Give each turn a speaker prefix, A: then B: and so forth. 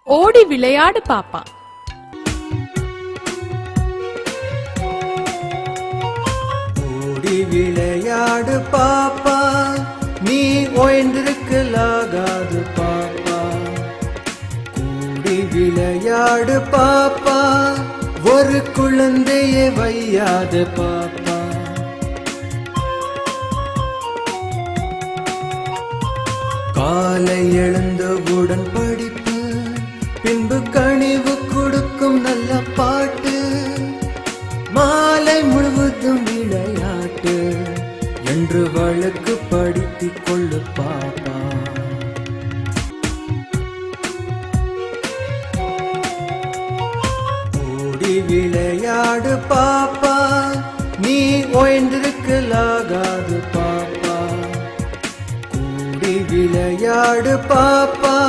A: ஓடி விளையாடு பாப்பா.
B: ஓடி விளையாடு பாப்பா, நீ ஓய்ந்திருக்கலாகாது பாப்பா. கூடி விளையாடு பாப்பா, ஒரு குழந்தையை வையாது பாப்பா. காலை எழுந்தவுடன் படிப்பு, பின்பு கனிவு கொடுக்கும் நல்ல பாட்டு, மாலை முழுவதும் விளையாட்டு என்று வழக்கு படித்துக் கொள்ளு பாப்பா. ஓடி விளையாடு பாப்பா, நீ ஓய்ந்திருக்கலாகாது பாப்பா. கூடி விளையாடு பாப்பா.